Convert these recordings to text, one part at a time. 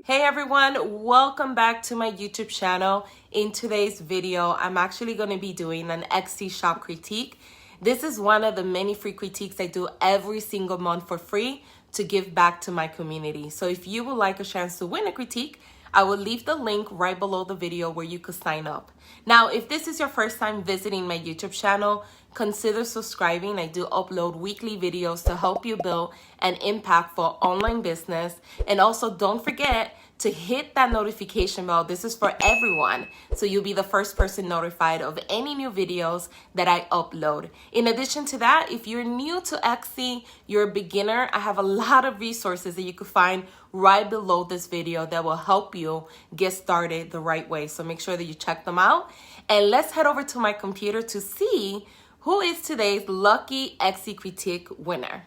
Hey everyone, welcome back to my YouTube channel. In today's video, I'm actually going to be doing an Etsy shop critique. This is one of the many free critiques I do every single month for free to give back to my community. So if you would like a chance to win a critique, I will leave the link right below the video where you could sign up. Now, if this is your first time visiting my YouTube channel, consider subscribing. I do upload weekly videos to help you build an impactful online business. And also don't forget to hit that notification bell. This is for everyone, so you'll be the first person notified of any new videos that I upload. In addition to that, if you're new to Etsy, you're a beginner, I have a lot of resources that you can find right below this video that will help you get started the right way. So make sure that you check them out. And let's head over to my computer to see who is today's lucky Etsy critique winner.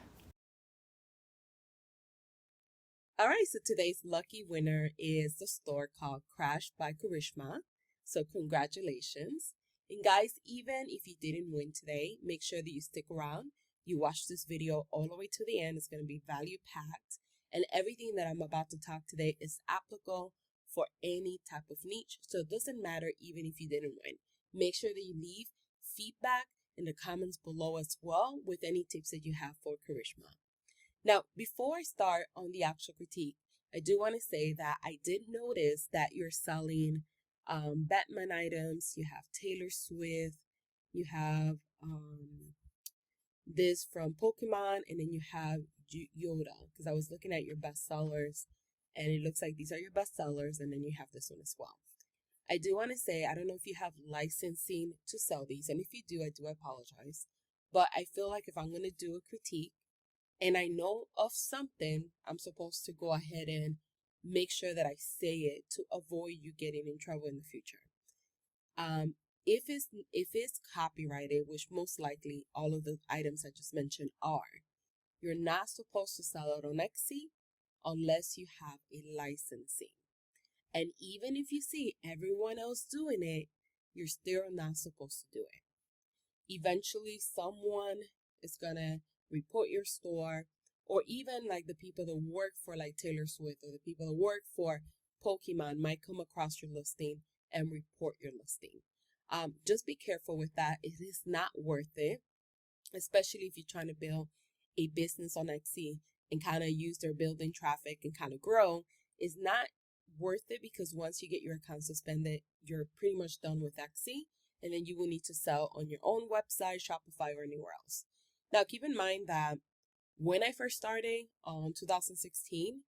All right, so today's lucky winner is the store called Crash by Karishma. So congratulations. And guys, even if you didn't win today, make sure that you stick around. You watch this video all the way to the end. It's going to be value packed. And everything that I'm about to talk today is applicable for any type of niche. So it doesn't matter even if you didn't win. Make sure that you leave feedback in the comments below as well with any tips that you have for Karishma. Now, before I start on the actual critique, I do want to say that I did notice that you're selling Batman items. You have Taylor Swift, you have this from Pokemon, and then you have Yoda, because I was looking at your bestsellers, and it looks like these are your bestsellers, and then you have this one as well. I do want to say, I don't know if you have licensing to sell these, and if you do, I do apologize. But I feel like if I'm going to do a critique, and I know of something, I'm supposed to go ahead and make sure that I say it to avoid you getting in trouble in the future. If it's copyrighted, which most likely all of the items I just mentioned are, you're not supposed to sell it on Etsy unless you have a licensing. And even if you see everyone else doing it, you're still not supposed to do it. Eventually, someone is gonna report your store, or even like the people that work for like Taylor Swift or the people that work for Pokemon might come across your listing and report your listing. Just be careful with that. It is not worth it, especially if you're trying to build a business on Etsy and kind of use their building traffic and kind of grow. It's not worth it, because once you get your account suspended, you're pretty much done with Etsy, and then you will need to sell on your own website, Shopify, or anywhere else. Now, keep in mind that when I first started in 2016,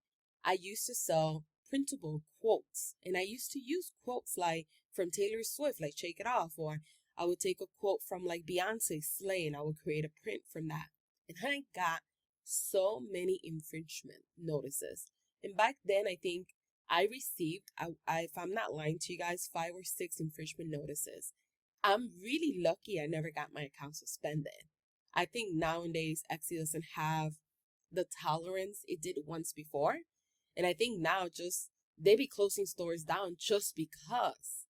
I used to sell printable quotes, and I used to use quotes like from Taylor Swift, like "Shake It Off," or I would take a quote from like Beyonce, "Slay," and I would create a print from that. And I got so many infringement notices. And back then, I think I received, if I'm not lying to you guys, 5 or 6 infringement notices. I'm really lucky I never got my account suspended. I think nowadays Etsy doesn't have the tolerance it did once before. And I think now just they be closing stores down just because.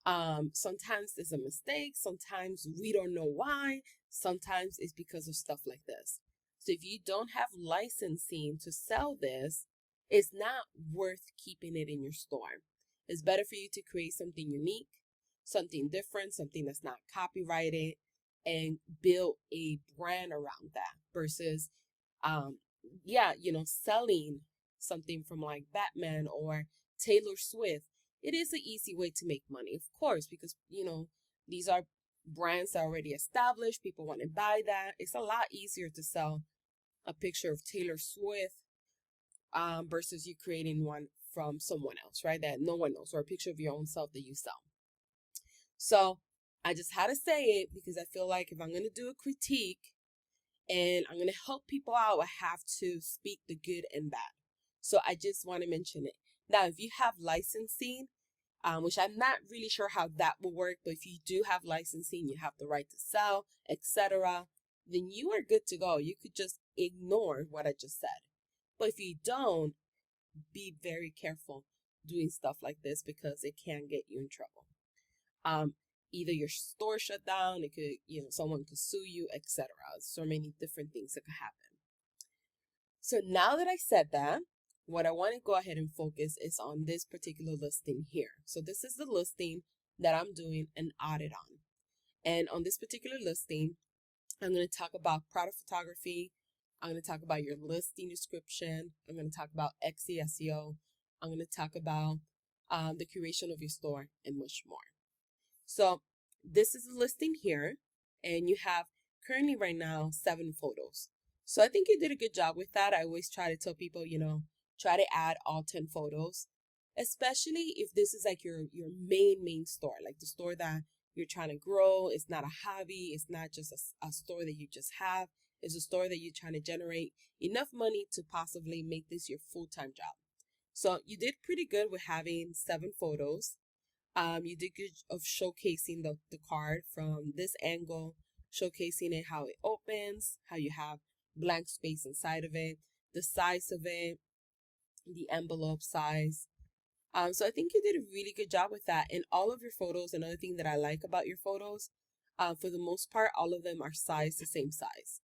Sometimes it's a mistake. Sometimes we don't know why. Sometimes it's because of stuff like this. So if you don't have licensing to sell this, it's not worth keeping it in your store. It's better for you to create something unique, something different, something that's not copyrighted, and build a brand around that versus, selling something from like Batman or Taylor Swift. It is an easy way to make money, of course, because, these are brands that are already established. People want to buy that. It's a lot easier to sell a picture of Taylor Swift versus you creating one from someone else, right? That no one knows, or a picture of your own self that you sell. So I just had to say it because I feel like if I'm going to do a critique and I'm going to help people out, I have to speak the good and bad. So I just want to mention it. Now, if you have licensing, which I'm not really sure how that will work, but if you do have licensing, you have the right to sell, etc., then you are good to go. You could just ignore what I just said. But if you don't, be very careful doing stuff like this because it can get you in trouble. Either your store shut down, it could, someone could sue you, etc. So many different things that could happen. So now that I said that, what I want to go ahead and focus is on this particular listing here. So this is the listing that I'm doing an audit on. And on this particular listing, I'm going to talk about product photography. I'm going to talk about your listing description. I'm going to talk about Etsy SEO. I'm going to talk about the curation of your store and much more. So this is the listing here, and you have currently right now 7 photos. So I think you did a good job with that. I always try to tell people, try to add all 10 photos, especially if this is like your main store, like the store that you're trying to grow. It's not a hobby. It's not just a store that you just have. It's a store that you're trying to generate enough money to possibly make this your full-time job. So you did pretty good with having 7 photos. You did good of showcasing the card from this angle, showcasing it, how it opens, how you have blank space inside of it, the size of it, the envelope size. So I think you did a really good job with that. And all of your photos, another thing that I like about your photos, for the most part, all of them are sized the same size,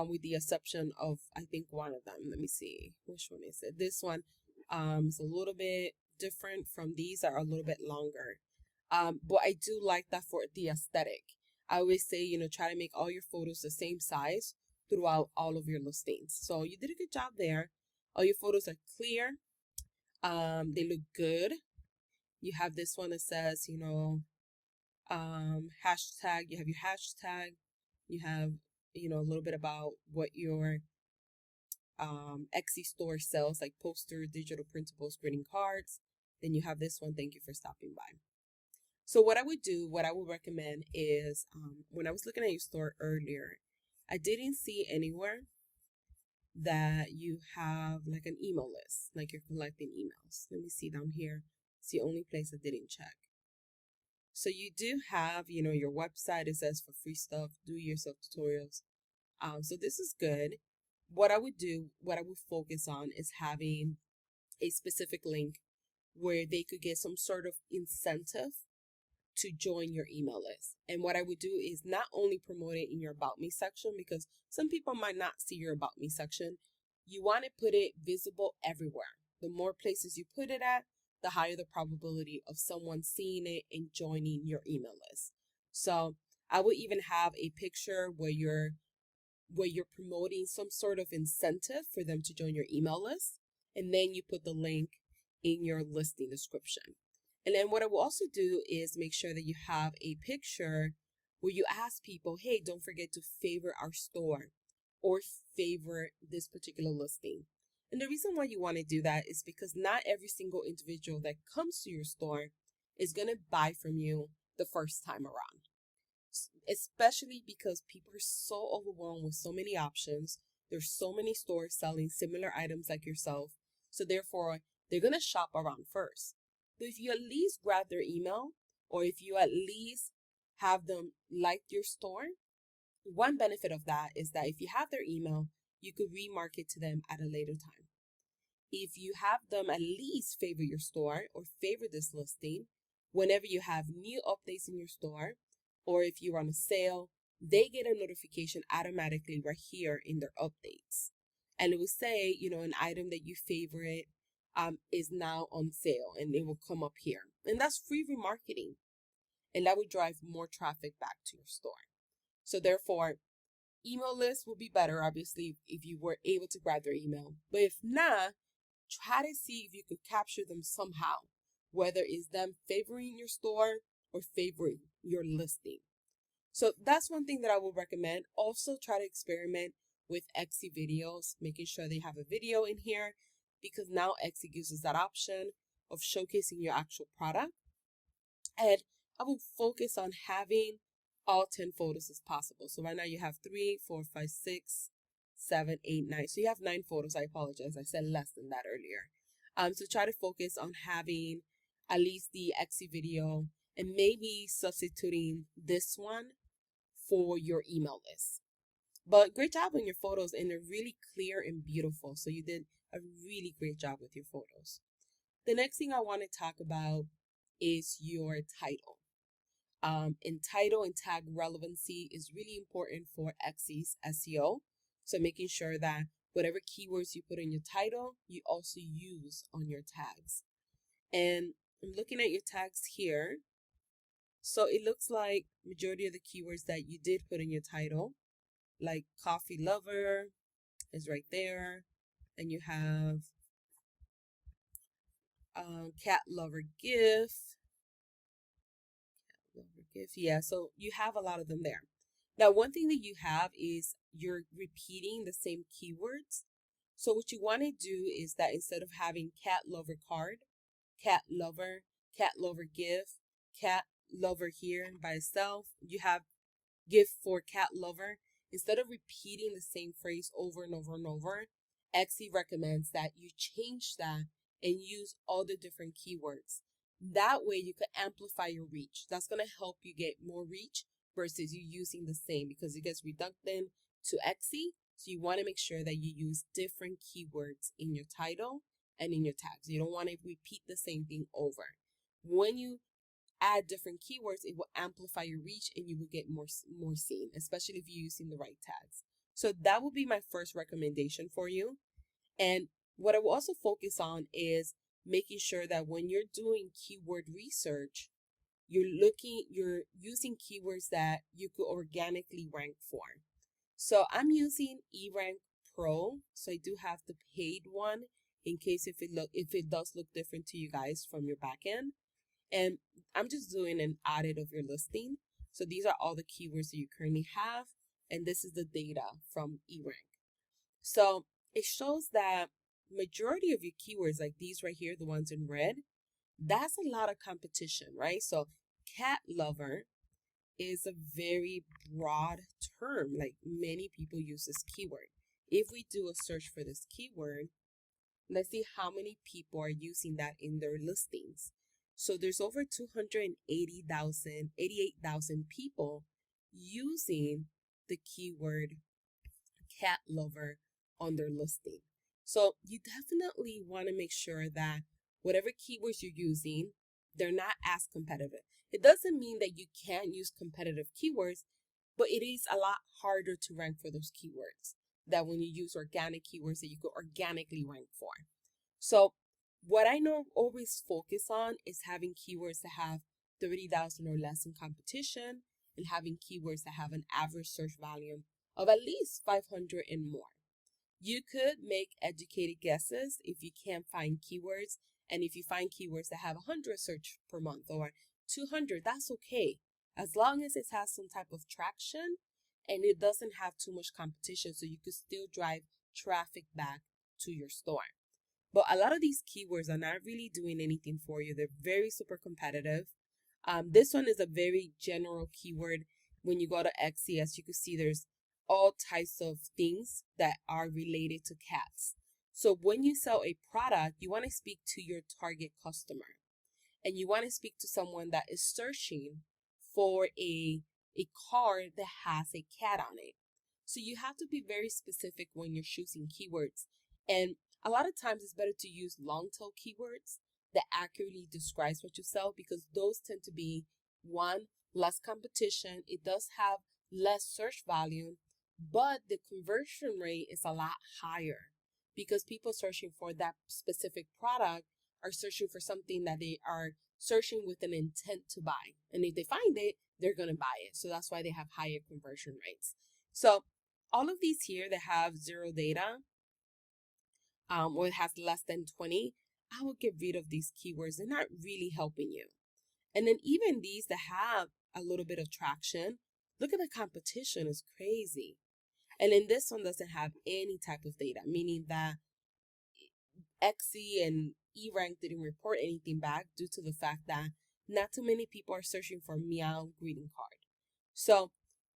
with the exception of, I think, one of them. Let me see. Which one is it? This one is a little bit different from these, are a little bit longer. But I do like that for the aesthetic. I always say, try to make all your photos the same size throughout all of your listings. So you did a good job there. All your photos are clear. They look good. You have this one that says, hashtag. You have your hashtag. You have, a little bit about what your Etsy store sells, like posters, digital printables, greeting cards. Then you have this one, thank you for stopping by. So what I would recommend is, when I was looking at your store earlier, I didn't see anywhere that you have like an email list, like you're collecting emails. Let me see down here. It's the only place I didn't check. So you do have, your website. It says for free stuff, do yourself tutorials. So this is good. What I would focus on is having a specific link where they could get some sort of incentive to join your email list. And what I would do is not only promote it in your About Me section, because some people might not see your About Me section. You want to put it visible everywhere. The more places you put it at, the higher the probability of someone seeing it and joining your email list. So I would even have a picture where you're promoting some sort of incentive for them to join your email list. And then you put the link in your listing description. And then what I will also do is make sure that you have a picture where you ask people, hey, don't forget to favorite our store or favorite this particular listing. And the reason why you want to do that is because not every single individual that comes to your store is going to buy from you the first time around. Especially because people are so overwhelmed with so many options. There's so many stores selling similar items like yourself. So therefore, they're going to shop around first. But if you at least grab their email, or if you at least have them like your store, one benefit of that is that if you have their email, you could remarket to them at a later time. If you have them at least favor your store or favor this listing, whenever you have new updates in your store, or if you're on a sale, they get a notification automatically right here in their updates. And it will say, an item that you favorite is now on sale, and it will come up here. And that's free remarketing. And that would drive more traffic back to your store. So therefore, email lists will be better, obviously, if you were able to grab their email. But if not, try to see if you could capture them somehow, whether it's them favoring your store or favoring your listing. So that's one thing that I would recommend. Also, try to experiment with Etsy videos, making sure they have a video in here, because now Etsy gives us that option of showcasing your actual product. And I will focus on having all 10 photos as possible. So right now you have 3, 4, 5, 6, 7, 8, 9. So you have 9 photos. I apologize. I said less than that earlier. So try to focus on having at least the Etsy video, and maybe substituting this one for your email list. But great job on your photos, and they're really clear and beautiful. So you did a really great job with your photos. The next thing I want to talk about is your title. And title and tag relevancy is really important for Etsy's SEO. So making sure that whatever keywords you put in your title, you also use on your tags. And I'm looking at your tags here. So it looks like majority of the keywords that you did put in your title, like coffee lover is right there. And you have cat lover gift. Yeah, so you have a lot of them there. Now, one thing that you have is you're repeating the same keywords. So what you want to do is that instead of having cat lover card, cat lover gift, cat lover here by itself, you have gift for cat lover. Instead of repeating the same phrase over and over and over, Etsy recommends that you change that and use all the different keywords. That way you can amplify your reach. That's going to help you get more reach versus you using the same, because it gets redundant to Etsy. So you want to make sure that you use different keywords in your title and in your tags. You don't want to repeat the same thing over. When you add different keywords, it will amplify your reach and you will get more seen, especially if you're using the right tags. So that would be my first recommendation for you. And what I will also focus on is making sure that when you're doing keyword research, you're using keywords that you could organically rank for. So I'm using eRank Pro. So I do have the paid one in case if it does look different to you guys from your backend. And I'm just doing an audit of your listing. So these are all the keywords that you currently have. And this is the data from eRank. So it shows that majority of your keywords, like these right here, the ones in red, that's a lot of competition, right? So cat lover is a very broad term. Like many people use this keyword. If we do a search for this keyword, let's see how many people are using that in their listings. So there's over 88,000 people using the keyword cat lover on their listing. So you definitely want to make sure that whatever keywords you're using, they're not as competitive. It doesn't mean that you can't use competitive keywords, but it is a lot harder to rank for those keywords than when you use organic keywords that you could organically rank for. So what I know always focus on is having keywords that have 30,000 or less in competition and having keywords that have an average search volume of at least 500 and more. You could make educated guesses if you can't find keywords, and if you find keywords that have 100 search per month or 200, that's okay. As long as it has some type of traction and it doesn't have too much competition, so you could still drive traffic back to your store. But a lot of these keywords are not really doing anything for you. They're very super competitive. This one is a very general keyword. When you go to Etsy, as you can see, there's all types of things that are related to cats. So when you sell a product, you want to speak to your target customer. And you want to speak to someone that is searching for a card that has a cat on it. So you have to be very specific when you're choosing keywords. And a lot of times it's better to use long tail keywords that accurately describes what you sell, because those tend to be, one, less competition. It does have less search volume, but the conversion rate is a lot higher because people searching for that specific product are searching for something that they are searching with an intent to buy. And if they find it, they're going to buy it. So that's why they have higher conversion rates. So all of these here that have zero data, or it has less than 20, I would get rid of these keywords. They're not really helping you. And then even these that have a little bit of traction, look at the competition, it's crazy. And then this one doesn't have any type of data, meaning that Etsy and eRank didn't report anything back due to the fact that not too many people are searching for meow greeting card. So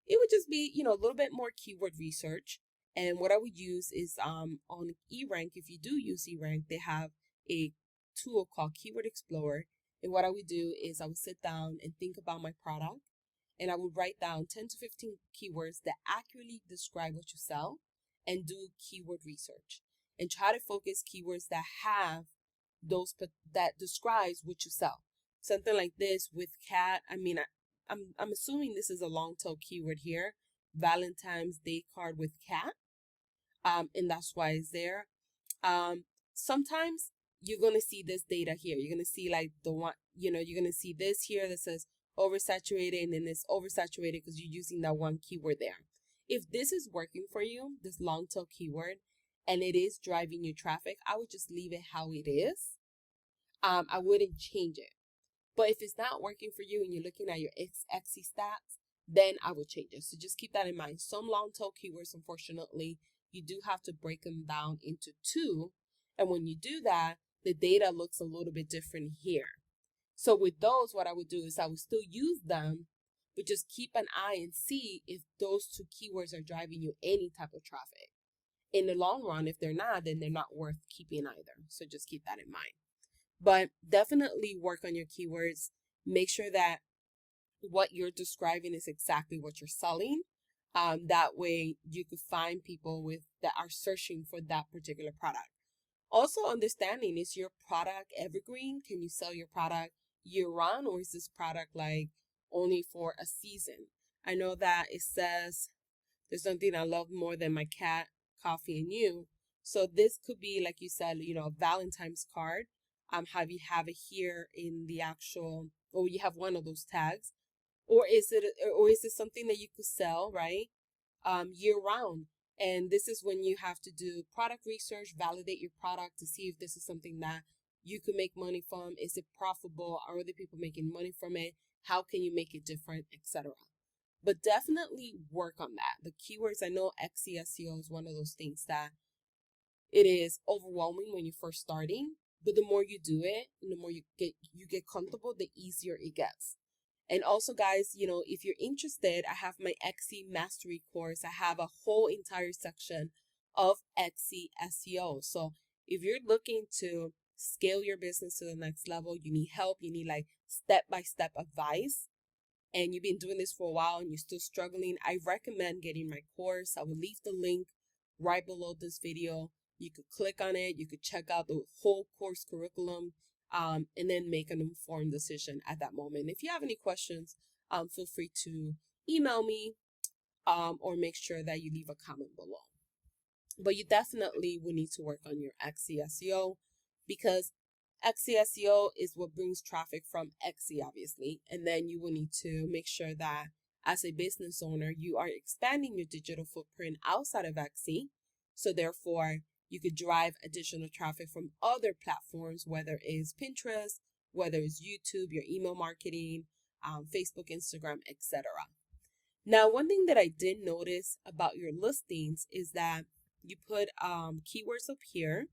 it would just be, a little bit more keyword research. And what I would use is on eRank, if you do use eRank, they have a tool called Keyword Explorer. And what I would do is I would sit down and think about my product, and I would write down 10 to 15 keywords that accurately describe what you sell and do keyword research. And try to focus keywords that have that describes what you sell. Something like this with cat. I'm assuming this is a long tail keyword here. Valentine's Day card with cat. and that's why it's there. Sometimes you're going to see this data here. You're going to see like the one, you're going to see this here that says oversaturated, and then it's oversaturated because you're using that one keyword there. If this is working for you, this long tail keyword, and it is driving you traffic, I would just leave it how it is. I wouldn't change it. But if it's not working for you and you're looking at your Etsy stats, then I would change it. So just keep that in mind. Some long tail keywords, unfortunately, you do have to break them down into two. And when you do that, the data looks a little bit different here. So with those, what I would do is I would still use them, but just keep an eye and see if those two keywords are driving you any type of traffic. In the long run, if they're not, then they're not worth keeping either. So just keep that in mind. But definitely work on your keywords. Make sure that what you're describing is exactly what you're selling. That way you could find people that are searching for that particular product. Also understanding, is your product evergreen? Can you sell your product year round, or is this product like only for a season? I know that it says there's something I love more than my cat, coffee, and you. So this could be, like you said, a Valentine's card. Have it here in the actual, or you have one of those tags, or is it something that you could sell, right? Year round. And this is when you have to do product research, validate your product to see if this is something that you can make money from. Is it profitable? Are other people making money from it? How can you make it different, etc.? But definitely work on that. The keywords, I know Etsy SEO is one of those things that it is overwhelming when you're first starting, but the more you do it and the more you get comfortable, the easier it gets. And also, guys, if you're interested, I have my Etsy Mastery course. I have a whole entire section of Etsy SEO. So if you're looking to scale your business to the next level, you need help, you need like step-by-step advice, and you've been doing this for a while and you're still struggling, I recommend getting my course. I will leave the link right below this video. You could click on it. You could check out the whole course curriculum, and then make an informed decision at that moment. If you have any questions, feel free to email me, or make sure that you leave a comment below. But you definitely will need to work on your Etsy SEO, because Etsy SEO is what brings traffic from Etsy, obviously. And then you will need to make sure that as a business owner, you are expanding your digital footprint outside of Etsy. So therefore, you could drive additional traffic from other platforms, whether it's Pinterest, whether it's YouTube, your email marketing, Facebook, Instagram, etc. Now, one thing that I did notice about your listings is that you put keywords up here,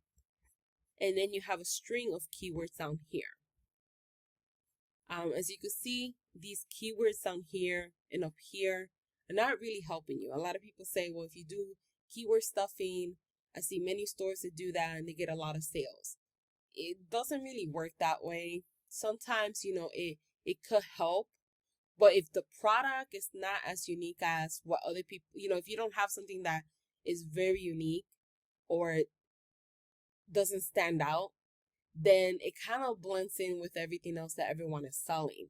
and then you have a string of keywords down here. As you can see, these keywords down here and up here are not really helping you. A lot of people say, well, if you do keyword stuffing, I see many stores that do that and they get a lot of sales. It doesn't really work that way. Sometimes, it could help, but if the product is not as unique as what other people, if you don't have something that is very unique or doesn't stand out, then it kind of blends in with everything else that everyone is selling.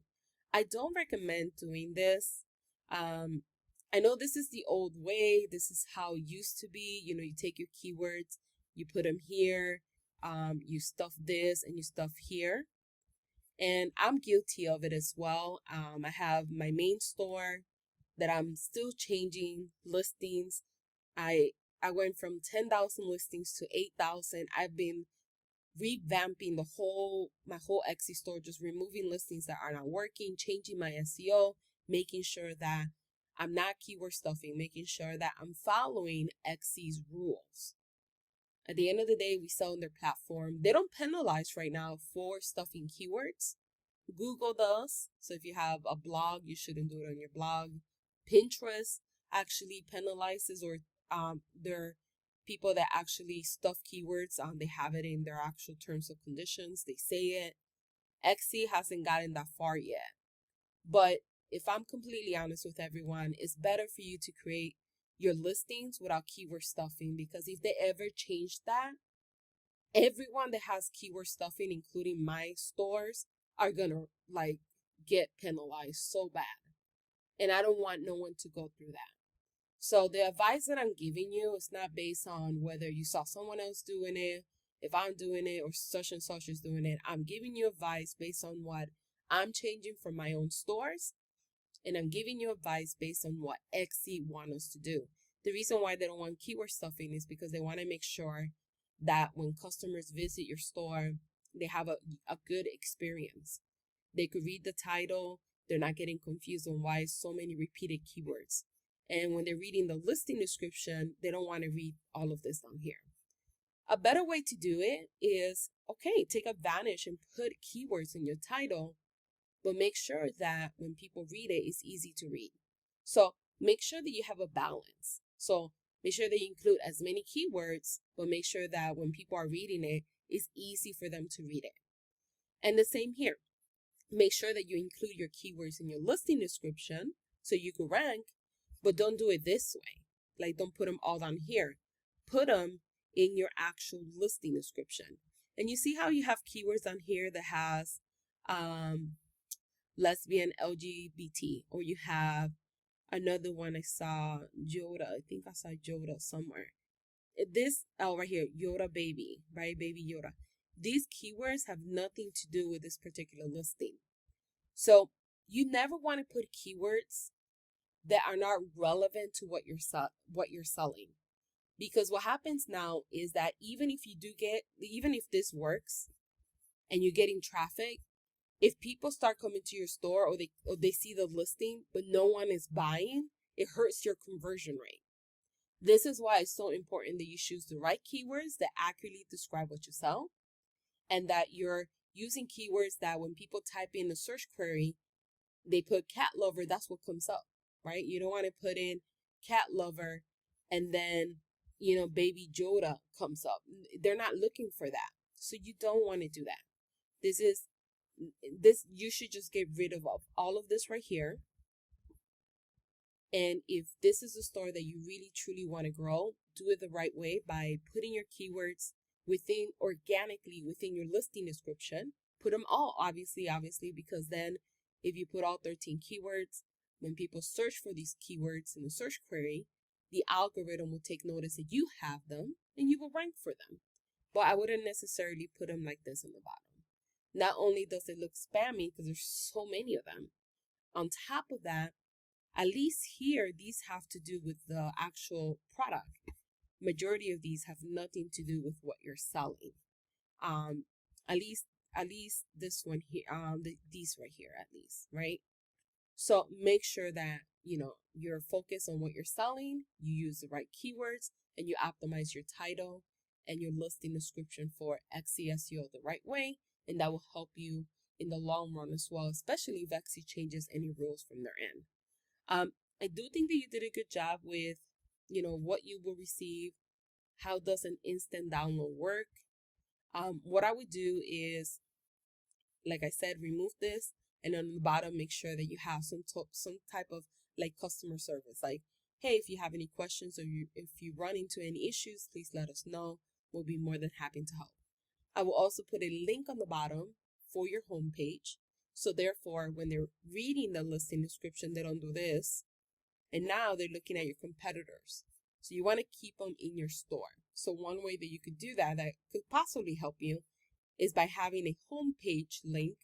I don't recommend doing this. I know this is the old way. This is how it used to be. You take your keywords, you put them here, you stuff this and you stuff here. And I'm guilty of it as well. I have my main store that I'm still changing listings. I went from 10,000 listings to 8,000. I've been revamping my whole Etsy store, just removing listings that are not working, changing my SEO, making sure that I'm not keyword stuffing, making sure that I'm following Etsy's rules. At the end of the day, we sell on their platform. They don't penalize right now for stuffing keywords. Google does. So if you have a blog, you shouldn't do it on your blog. Pinterest actually penalizes, or their people that actually stuff keywords, they have it in their actual terms of conditions. They say it. Etsy hasn't gotten that far yet. But if I'm completely honest with everyone, it's better for you to create your listings without keyword stuffing, because if they ever change that, everyone that has keyword stuffing, including my stores, are gonna get penalized so bad. And I don't want no one to go through that. So the advice that I'm giving you is not based on whether you saw someone else doing it, if I'm doing it, or such and such is doing it. I'm giving you advice based on what I'm changing for my own stores, and I'm giving you advice based on what Etsy wants us to do. The reason why they don't want keyword stuffing is because they want to make sure that when customers visit your store, they have a good experience. They could read the title, they're not getting confused on why so many repeated keywords. And when they're reading the listing description, they don't want to read all of this down here. A better way to do it is, okay, take advantage and put keywords in your title, but make sure that when people read it, it's easy to read. So make sure that you have a balance. So make sure that you include as many keywords, but make sure that when people are reading it, it's easy for them to read it. And the same here. Make sure that you include your keywords in your listing description so you can rank, but don't do it this way. Like, don't put them all down here. Put them in your actual listing description. And you see how you have keywords on here that has lesbian, LGBT, or you have another one I saw, Yoda. I think I saw Yoda somewhere. This, right here, Yoda baby, right? Baby Yoda. These keywords have nothing to do with this particular listing. So you never want to put keywords that are not relevant to what you're selling. Because what happens now is that even if this works and you're getting traffic, if people start coming to your store or they see the listing but no one is buying, it hurts your conversion rate. This is why it's so important that you choose the right keywords that accurately describe what you sell, and that you're using keywords that when people type in the search query, they put cat lover, that's what comes up, right? You don't want to put in cat lover and then, baby Yoda comes up. They're not looking for that. So you don't want to do that. You should just get rid of all of this right here. And if this is a store that you really truly want to grow, do it the right way by putting your keywords organically within your listing description. Put them all, obviously, because then if you put all 13 keywords, when people search for these keywords in the search query, the algorithm will take notice that you have them and you will rank for them. But I wouldn't necessarily put them like this on the bottom. Not only does it look spammy because there's so many of them, on top of that, at least here, these have to do with the actual product. Majority of these have nothing to do with what you're selling. At least this one here, these right here, at least, right? So make sure that, you're focused on what you're selling, you use the right keywords, and you optimize your title and your listing description for Etsy SEO the right way. And that will help you in the long run as well, especially if Etsy changes any rules from their end. I do think that you did a good job with, what you will receive. How does an instant download work? What I would do is, like I said, remove this, and on the bottom, make sure that you have some type of like customer service. Like, hey, if you have any questions or if you run into any issues, please let us know. We'll be more than happy to help. I will also put a link on the bottom for your homepage. So therefore, when they're reading the listing description, they don't do this. And now they're looking at your competitors. So you want to keep them in your store. So one way that you could do that could possibly help you is by having a homepage link.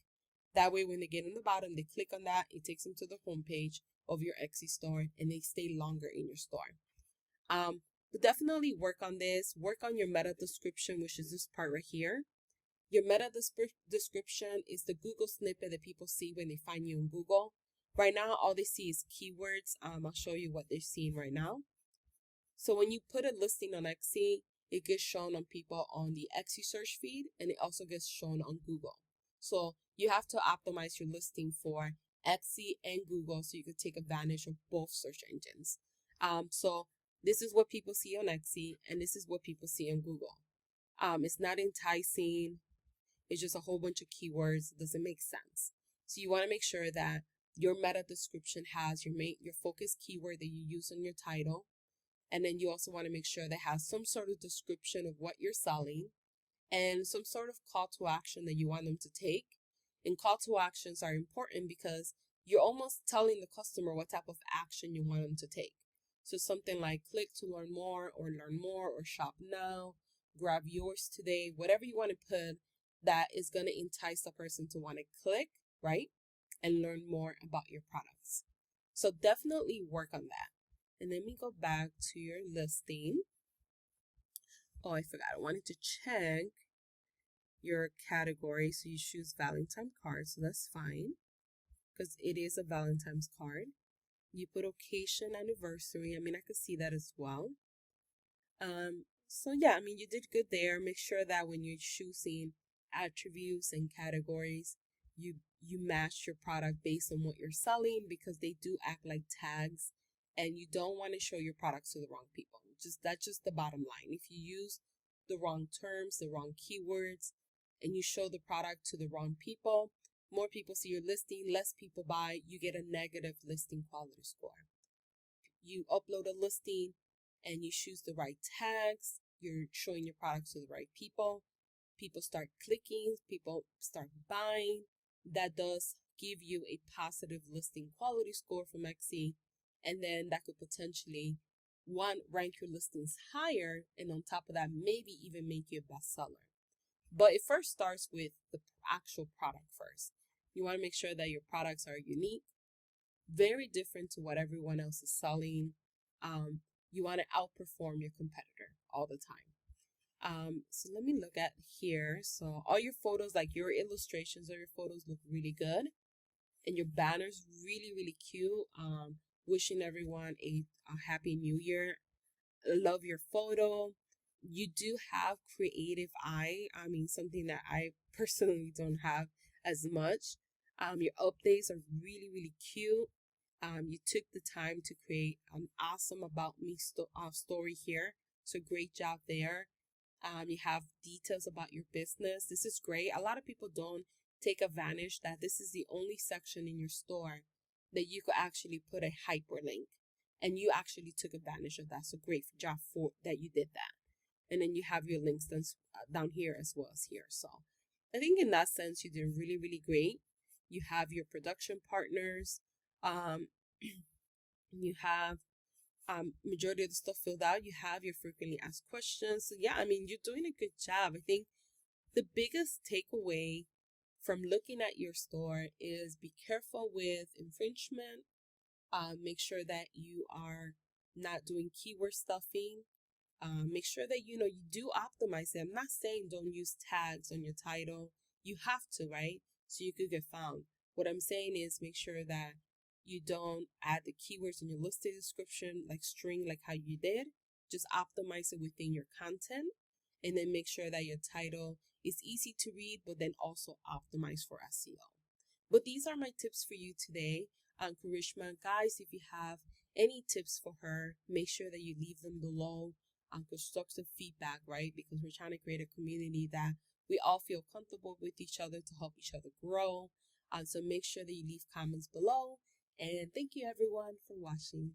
That way, when they get on the bottom, they click on that, it takes them to the homepage of your Etsy store, and they stay longer in your store. But definitely work on this. Work on your meta description, which is this part right here. Your meta description is the Google snippet that people see when they find you in Google. Right now, all they see is keywords. I'll show you what they're seeing right now. So when you put a listing on Etsy, it gets shown on people on the Etsy search feed, and it also gets shown on Google. So you have to optimize your listing for Etsy and Google so you can take advantage of both search engines. So this is what people see on Etsy, and this is what people see on Google. It's not enticing. It's just a whole bunch of keywords. It doesn't make sense. So you want to make sure that your meta description has your focus keyword that you use on your title. And then you also want to make sure that it has some sort of description of what you're selling and some sort of call to action that you want them to take. And call to actions are important because you're almost telling the customer what type of action you want them to take. So something like click to learn more or shop now, grab yours today, whatever you want to put that is going to entice the person to want to click, right? And learn more about your products. So definitely work on that. And then we go back to your listing. Oh, I forgot. I wanted to check your category. So you choose Valentine card. So that's fine because it is a Valentine's card. You put occasion, anniversary. I mean, I could see that as well. So yeah, I mean, you did good there. Make sure that when you're choosing attributes and categories, you match your product based on what you're selling, because they do act like tags, and you don't want to show your products to the wrong people. That's just the bottom line. If you use the wrong terms, the wrong keywords, and you show the product to the wrong people, more people see your listing, less people buy, you get a negative listing quality score. You upload a listing and you choose the right tags, you're showing your products to the right people, people start clicking, people start buying. That does give you a positive listing quality score from Etsy, and then that could potentially, one, rank your listings higher, and on top of that, maybe even make you a bestseller. But it first starts with the actual product first. You want to make sure that your products are unique, very different to what everyone else is selling. You want to outperform your competitor all the time. So let me look at here. So all your photos, like your illustrations or your photos, look really good. And your banner's really, really cute. Wishing everyone a happy new year. Love your photo. You do have creative eye. I mean, something that I personally don't have as much. Your updates are really, really cute. You took the time to create an awesome about me story here. So great job there. You have details about your business. This is great. A lot of people don't take advantage that this is the only section in your store that you could actually put a hyperlink, and you actually took advantage of that. So great job for that you did that. And then you have your links down here as well as here. So I think in that sense, you did really, really great. You have your production partners. You have majority of the stuff filled out. You have your frequently asked questions. So yeah, I mean, you're doing a good job. I think the biggest takeaway from looking at your store is be careful with infringement. Make sure that you are not doing keyword stuffing. Make sure that you do optimize it. I'm not saying don't use tags on your title. You have to, right? So you could get found. What I'm saying is make sure that you don't add the keywords in your listing description like string, like how you did. Just optimize it within your content, and then make sure that your title is easy to read, but then also optimize for SEO. But these are my tips for you today on Karishma. Guys, if you have any tips for her, make sure that you leave them below on constructive feedback, right? Because we're trying to create a community that we all feel comfortable with each other to help each other grow. So make sure that you leave comments below. And thank you everyone for watching.